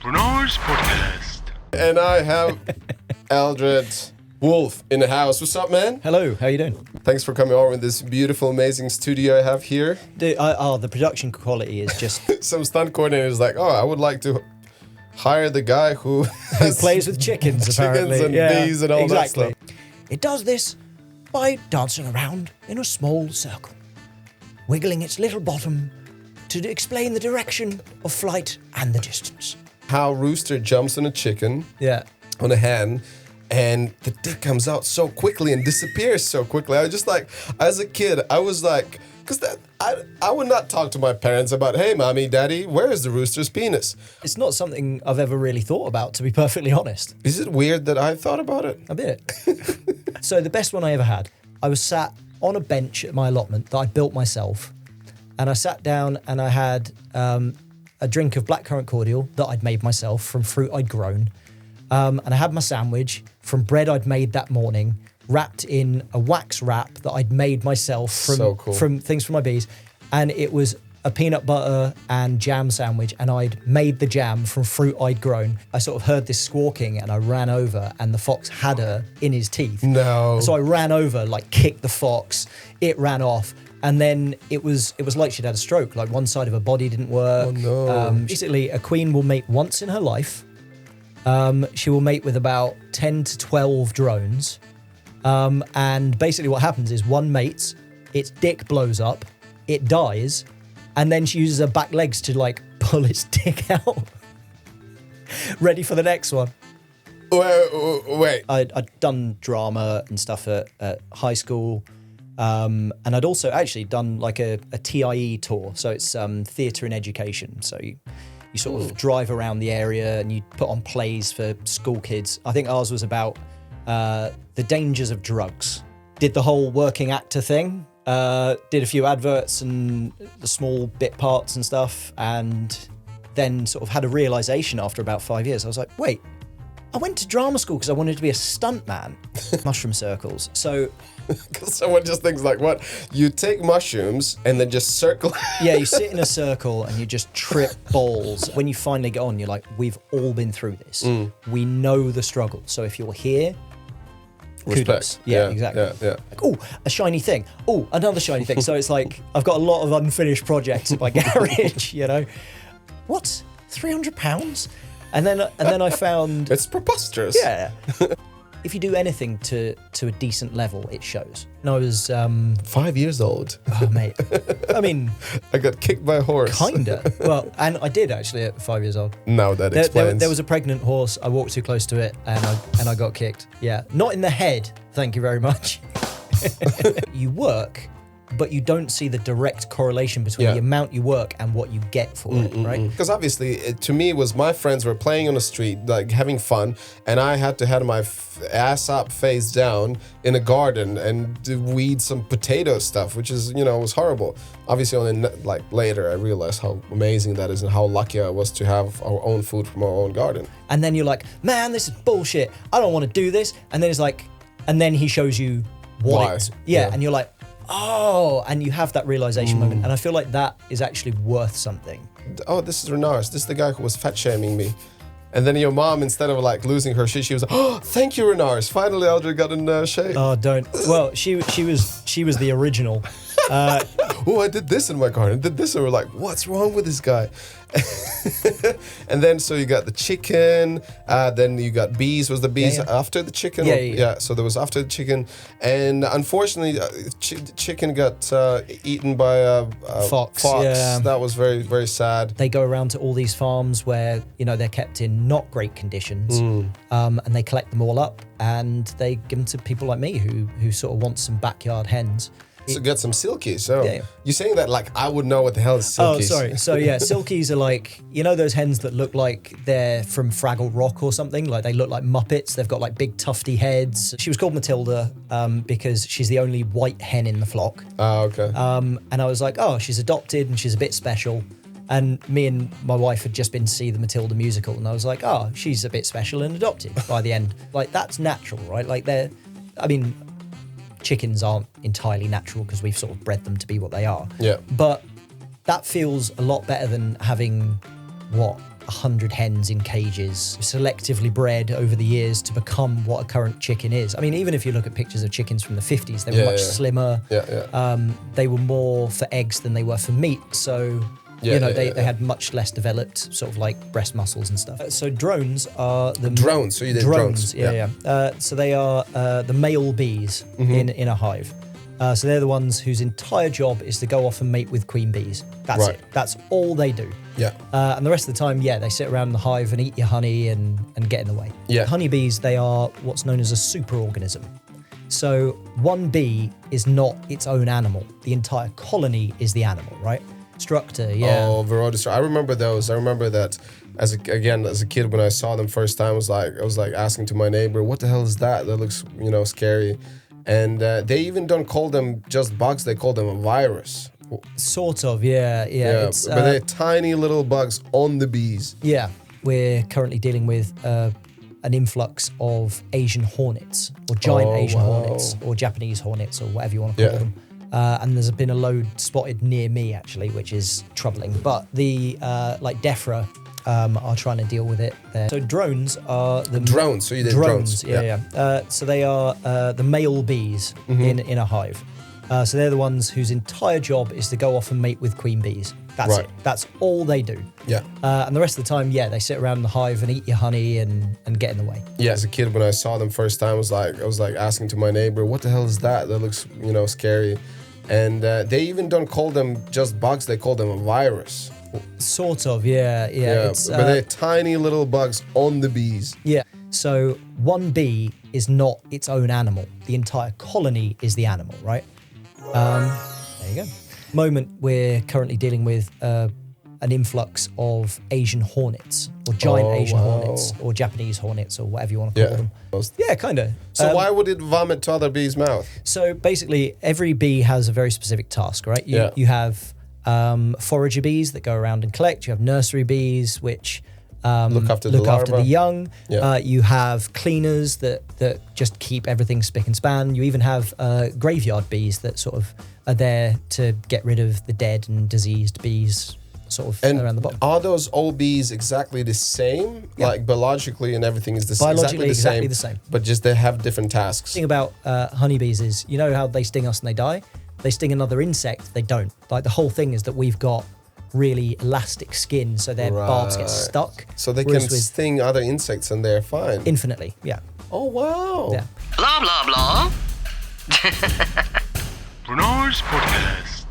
Renars podcast. And I have Eldredd Wolf in the house. What's up, man? Hello, how you doing? Thanks for coming over in this beautiful, amazing studio I have here. The production quality is just... Some stunt coordinators like, I would like to hire the guy who plays with chickens, apparently. Chickens and bees and all that stuff. It does this by dancing around in a small circle, wiggling its little bottom to explain the direction of flight and the distance. How rooster jumps on a chicken, on a hen, and the dick comes out so quickly and disappears so quickly. I was just like, as a kid, I was like, because I would not talk to my parents about, hey, mommy, daddy, where is the rooster's penis? It's not something I've ever really thought about, to be perfectly honest. Is it weird that I thought about it? A bit. So the best one I ever had, I was sat on a bench at my allotment that I built myself, and I sat down and I had a drink of blackcurrant cordial that I'd made myself from fruit I'd grown, and I had my sandwich from bread I'd made that morning, wrapped in a wax wrap that I'd made myself from things from my bees, and it was a peanut butter and jam sandwich, and I'd made the jam from fruit I'd grown. I sort of heard this squawking and I ran over, and the fox had her in his teeth. No. So I ran over, like kicked the fox, it ran off, and then it was like she'd had a stroke, like one side of her body didn't work. Oh no. Basically, a queen will mate once in her life. She will mate with about 10 to 12 drones. And basically what happens is one mates, its dick blows up, it dies, and then she uses her back legs to like pull its dick out. Ready for the next one. Wait. I'd done drama and stuff at high school. And I'd also actually done like a TIE tour. So it's theatre and education. So you sort of drive around the area and you put on plays for school kids. I think ours was about the dangers of drugs. Did the whole working actor thing. Did a few adverts and the small bit parts and stuff. And then sort of had a realisation after about 5 years. I was like, wait, I went to drama school because I wanted to be a stunt man. Mushroom circles. So... Because someone just thinks like, what? You take mushrooms and then just circle. Yeah, you sit in a circle and you just trip balls. When you finally get on, you're like, we've all been through this. We know the struggle. So if you're here, respect. Kudos. Yeah, exactly. Yeah. Like, oh, a shiny thing. Oh, another shiny thing. So it's like, I've got a lot of unfinished projects in my garage, you know. What? £300? And then I found... It's preposterous. Yeah. If you do anything to a decent level, it shows. And I was... 5 years old. Oh, mate. I mean... I got kicked by a horse. Kinda. Well, and I did actually at 5 years old. Now that explains. There was a pregnant horse. I walked too close to it and I got kicked. Yeah. Not in the head, thank you very much. You work, but you don't see the direct correlation between the amount you work and what you get for it, right? Because obviously, to me, it was my friends were playing on the street, like having fun, and I had to have my ass up, face down in a garden and weed some potato stuff, which is, was horrible. Obviously, only like later, I realized how amazing that is and how lucky I was to have our own food from our own garden. And then you're like, man, this is bullshit. I don't want to do this. And then it's like, and then he shows you why. And you're like, oh, and you have that realization moment. And I feel like that is actually worth something. Oh, this is Renars. This is the guy who was fat shaming me. And then your mom, instead of like losing her shit, she was like, oh, thank you, Renars. Finally, Eldredd got in shape. Oh, don't. Well, she was the original. Oh, I did this in my garden. I did this. And we're like, what's wrong with this guy? And then, so you got the chicken. Then you got bees. Was the bees after the chicken? Yeah. So there was after the chicken. And unfortunately, chicken got eaten by a fox. Yeah. That was very, very sad. They go around to all these farms where, they're kept in not great conditions. And they collect them all up and they give them to people like me who sort of want some backyard hens. So get some silkies. So you're saying that like I would know what the hell is silkies. Oh, sorry. So yeah, silkies are like, those hens that look like they're from Fraggle Rock or something? Like they look like Muppets. They've got like big tufty heads. She was called Matilda because she's the only white hen in the flock. Oh, okay. And I was like, oh, she's adopted and she's a bit special. And me and my wife had just been to see the Matilda musical. And I was like, oh, she's a bit special and adopted by the end. Like that's natural, right? Like chickens aren't entirely natural because we've sort of bred them to be what they are. Yeah. But that feels a lot better than having 100 hens in cages, selectively bred over the years to become what a current chicken is. I mean, even if you look at pictures of chickens from the 50s, they were much slimmer. They were more for eggs than they were for meat. So, they had much less developed sort of like breast muscles and stuff. So drones are the... Drones, so you did drones. So they are the male bees in a hive. So they're the ones whose entire job is to go off and mate with queen bees. That's it. That's all they do. Yeah. And the rest of the time, they sit around in the hive and eat your honey and get in the way. Yeah. Honeybees, they are what's known as a superorganism. So one bee is not its own animal. The entire colony is the animal, right? Structure, Oh, Verotis. I remember those. I remember that as a kid when I saw them first time, I was like asking to my neighbor, what the hell is that? That looks, scary. And they even don't call them just bugs, they call them a virus. Sort of, yeah. But they're tiny little bugs on the bees. Yeah, we're currently dealing with an influx of Asian hornets, or giant Asian hornets, or Japanese hornets, or whatever you want to call them. And there's been a load spotted near me, actually, which is troubling. But the, DEFRA are trying to deal with it there. So drones are the... Drones, so you did drones. So they are the male bees in a hive. So they're the ones whose entire job is to go off and mate with queen bees. That's it. That's all they do. Yeah. And the rest of the time, they sit around in the hive and eat your honey and get in the way. Yeah, as a kid when I saw them first time, I was like asking to my neighbor, what the hell is that? That looks, scary. And they even don't call them just bugs, they call them a virus. Sort of, yeah. But they're tiny little bugs on the bees. Yeah. So one bee is not its own animal. The entire colony is the animal, right? There you go. Moment we're currently dealing with an influx of Asian hornets, or giant Asian hornets, or Japanese hornets, or whatever you want to call them. Yeah, kind of. So why would it vomit to other bees' mouth? So basically, every bee has a very specific task, right? You have forager bees that go around and collect. You have nursery bees, which look after the young. You have cleaners that just keep everything spick and span. You even have graveyard bees that sort of are there to get rid of the dead and diseased bees sort of around the bottom. Are those all bees exactly the same? Yeah. Like biologically and everything is biologically exactly the same. But just they have different tasks. The thing about honeybees is, you know how they sting us and they die? They sting another insect, they don't. Like the whole thing is that we've got really elastic skin, so their barbs get stuck. So they can sting other insects and they're fine. Infinitely, yeah. Oh, wow. Yeah. Blah, blah, blah. Renars Podcast.